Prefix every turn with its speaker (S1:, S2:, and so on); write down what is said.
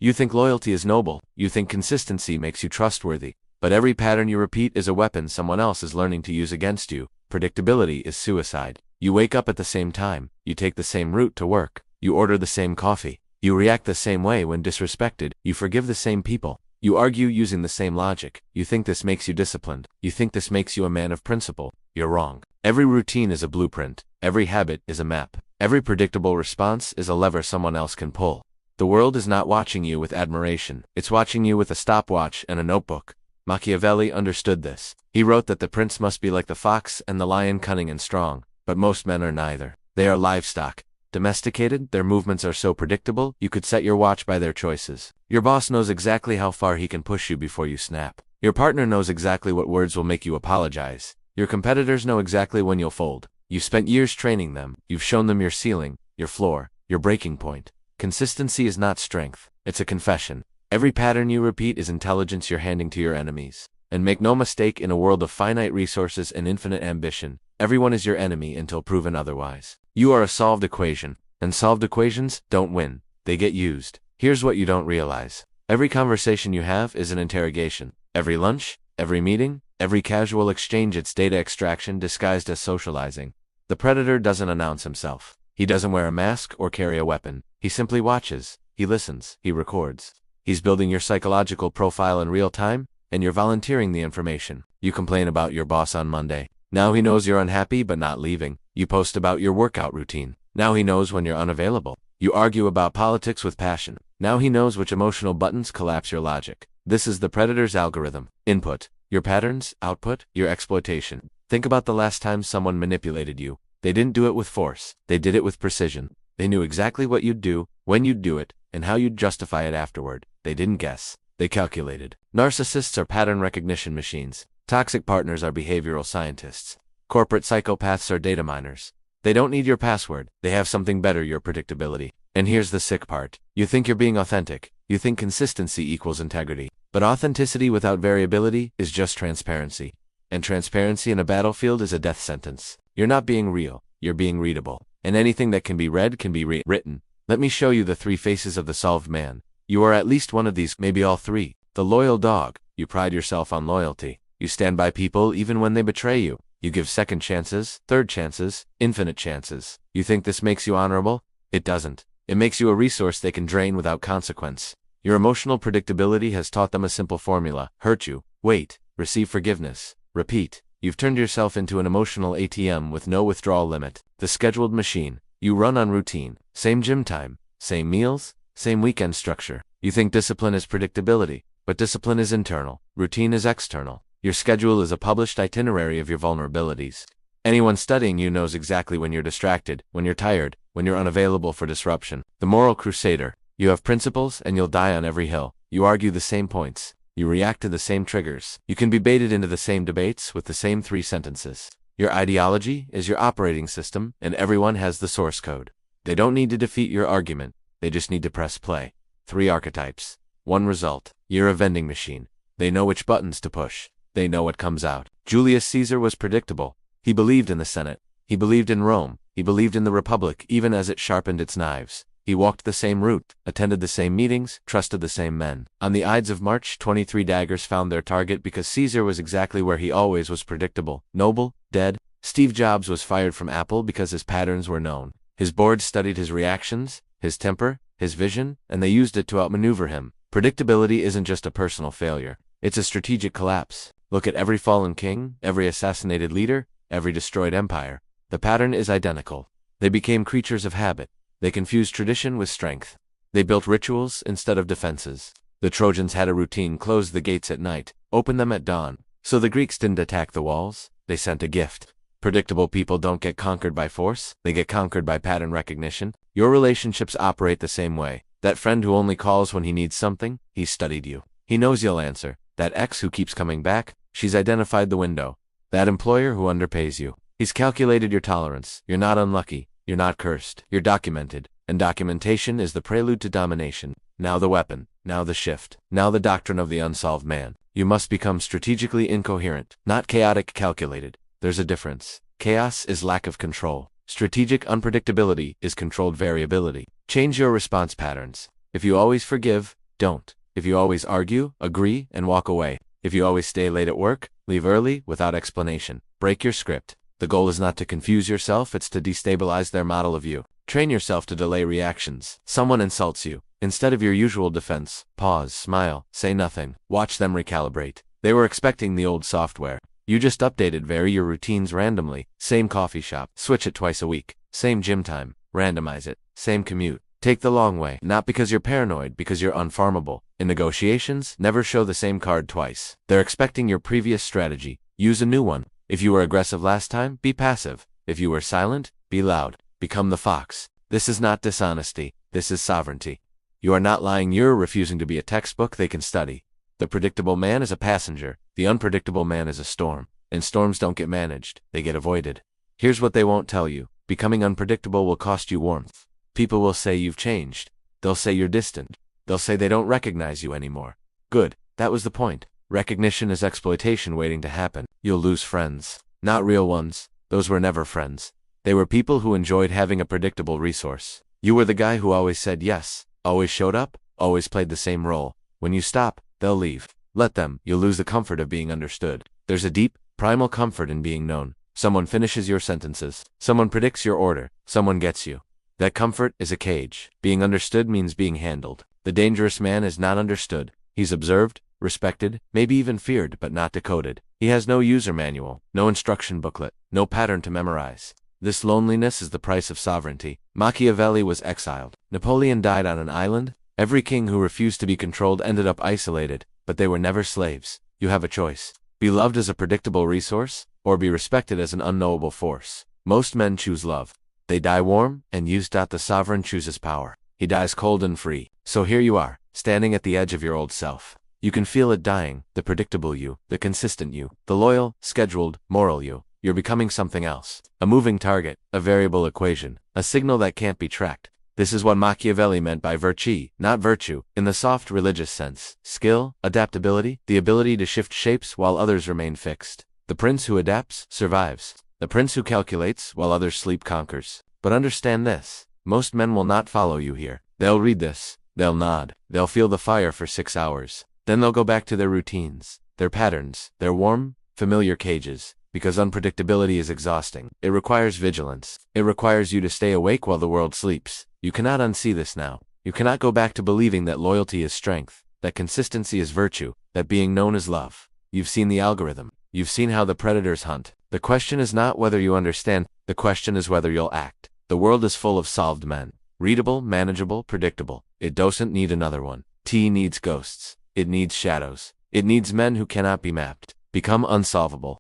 S1: You think loyalty is noble. You think consistency makes you trustworthy. But every pattern you repeat is a weapon someone else is learning to use against you. Predictability is suicide. You wake up at the same time. You take the same route to work. You order the same coffee. You react the same way when disrespected. You forgive the same people. You argue using the same logic. You think this makes you disciplined. You think this makes you a man of principle. You're wrong. Every routine is a blueprint. Every habit is a map. Every predictable response is a lever someone else can pull. The world is not watching you with admiration. It's watching you with a stopwatch and a notebook. Machiavelli understood this. He wrote that the prince must be like the fox and the lion, cunning and strong. But most men are neither. They are livestock. Domesticated, their movements are so predictable, you could set your watch by their choices. Your boss knows exactly how far he can push you before you snap. Your partner knows exactly what words will make you apologize. Your competitors know exactly when you'll fold. You've spent years training them. You've shown them your ceiling, your floor, your breaking point. Consistency is not strength. It's a confession. Every pattern you repeat is intelligence you're handing to your enemies. And make no mistake, in a world of finite resources and infinite ambition, everyone is your enemy until proven otherwise. You are a solved equation, and solved equations don't win. They get used. Here's what you don't realize. Every conversation you have is an interrogation. Every lunch, every meeting, every casual exchange, it's data extraction disguised as socializing. The predator doesn't announce himself. He doesn't wear a mask or carry a weapon. He simply watches. He listens. He records. He's building your psychological profile in real time, and you're volunteering the information. You complain about your boss on Monday. Now he knows you're unhappy but not leaving. You post about your workout routine. Now he knows when you're unavailable. You argue about politics with passion. Now he knows which emotional buttons collapse your logic. This is the predator's algorithm. Input, your patterns; output, your exploitation. Think about the last time someone manipulated you. They didn't do it with force. They did it with precision. They knew exactly what you'd do, when you'd do it, and how you'd justify it afterward. They didn't guess. They calculated. Narcissists are pattern recognition machines. Toxic partners are behavioral scientists. Corporate psychopaths are data miners. They don't need your password. They have something better: your predictability. And here's the sick part. You think you're being authentic. You think consistency equals integrity. But authenticity without variability is just transparency. And transparency in a battlefield is a death sentence. You're not being real. You're being readable. And anything that can be read can be written. Let me show you the three faces of the solved man. You are at least one of these, maybe all three. The loyal dog. You pride yourself on loyalty. You stand by people even when they betray you. You give second chances, third chances, infinite chances. You think this makes you honorable? It doesn't. It makes you a resource they can drain without consequence. Your emotional predictability has taught them a simple formula: hurt you, wait, receive forgiveness, repeat. You've turned yourself into an emotional ATM with no withdrawal limit. The scheduled machine. You run on routine. Same gym time, same meals, same weekend structure. You think discipline is predictability, but discipline is internal. Routine is external. Your schedule is a published itinerary of your vulnerabilities. Anyone studying you knows exactly when you're distracted, when you're tired, when you're unavailable for disruption. The moral crusader. You have principles and you'll die on every hill. You argue the same points. You react to the same triggers. You can be baited into the same debates with the same 3 sentences. Your ideology is your operating system, and everyone has the source code. They don't need to defeat your argument. They just need to press play. 3 archetypes. 1 result. You're a vending machine. They know which buttons to push. They know what comes out. Julius Caesar was predictable. He believed in the Senate. He believed in Rome. He believed in the Republic even as it sharpened its knives. He walked the same route, attended the same meetings, trusted the same men. On the Ides of March, 23 daggers found their target because Caesar was exactly where he always was: predictable, noble, dead. Steve Jobs was fired from Apple because his patterns were known. His board studied his reactions, his temper, his vision, and they used it to outmaneuver him. Predictability isn't just a personal failure. It's a strategic collapse. Look at every fallen king, every assassinated leader, every destroyed empire. The pattern is identical. They became creatures of habit. They confused tradition with strength. They built rituals instead of defenses. The Trojans had a routine: close the gates at night, open them at dawn. So the Greeks didn't attack the walls. They sent a gift. Predictable people don't get conquered by force. They get conquered by pattern recognition. Your relationships operate the same way. That friend who only calls when he needs something, he's studied you. He knows you'll answer. That ex who keeps coming back, she's identified the window. That employer who underpays you, he's calculated your tolerance. You're not unlucky. You're not cursed. You're documented. And documentation is the prelude to domination. Now the weapon. Now the shift. Now the doctrine of the unsolved man. You must become strategically incoherent, not chaotic calculated. There's a difference. Chaos is lack of control. Strategic unpredictability is controlled variability. Change your response patterns. If you always forgive, don't. If you always argue, agree, and walk away. If you always stay late at work, leave early, without explanation. Break your script. The goal is not to confuse yourself, it's to destabilize their model of you. Train yourself to delay reactions. Someone insults you. Instead of your usual defense, pause, smile, say nothing. Watch them recalibrate. They were expecting the old software. You just updated vary your routines randomly. Same coffee shop, switch it twice a week. Same gym time, randomize it. Same commute. Take the long way, not because you're paranoid, because you're unfarmable. In negotiations, never show the same card twice. They're expecting your previous strategy. Use a new one. If you were aggressive last time, be passive. If you were silent, be loud. Become the fox. This is not dishonesty. This is sovereignty. You are not lying, you're refusing to be a textbook they can study. The predictable man is a passenger. The unpredictable man is a storm. And storms don't get managed. They get avoided. Here's what they won't tell you. Becoming unpredictable will cost you warmth. People will say you've changed. They'll say you're distant. They'll say they don't recognize you anymore. Good. That was the point. Recognition is exploitation waiting to happen. You'll lose friends. Not real ones. Those were never friends. They were people who enjoyed having a predictable resource. You were the guy who always said yes, always showed up, always played the same role. When you stop, they'll leave. Let them. You'll lose the comfort of being understood. There's a deep, primal comfort in being known. Someone finishes your sentences. Someone predicts your order. Someone gets you. That comfort is a cage. Being understood means being handled. The dangerous man is not understood. He's observed, respected, maybe even feared, but not decoded. He has no user manual, no instruction booklet, no pattern to memorize. This loneliness is the price of sovereignty. Machiavelli was exiled. Napoleon died on an island. Every king who refused to be controlled ended up isolated, but they were never slaves. You have a choice. Be loved as a predictable resource, or be respected as an unknowable force. Most men choose love. They die warm, and used. The sovereign chooses power. He dies cold and free. So here you are, standing at the edge of your old self. You can feel it dying, the predictable you, the consistent you, the loyal, scheduled, moral you. You're becoming something else. A moving target, a variable equation, a signal that can't be tracked. This is what Machiavelli meant by virtue, not virtue, in the soft religious sense. Skill, adaptability, the ability to shift shapes while others remain fixed. The prince who adapts, survives. The prince who calculates while others sleep conquers. But understand this. Most men will not follow you here. They'll read this. They'll nod. They'll feel the fire for 6 hours. Then they'll go back to their routines, their patterns, their warm, familiar cages. Because unpredictability is exhausting. It requires vigilance. It requires you to stay awake while the world sleeps. You cannot unsee this now. You cannot go back to believing that loyalty is strength, that consistency is virtue, that being known is love. You've seen the algorithm. You've seen how the predators hunt. The question is not whether you understand, the question is whether you'll act. The world is full of solved men. Readable, manageable, predictable. It doesn't need another one. T needs ghosts. It needs shadows. It needs men who cannot be mapped. Become unsolvable.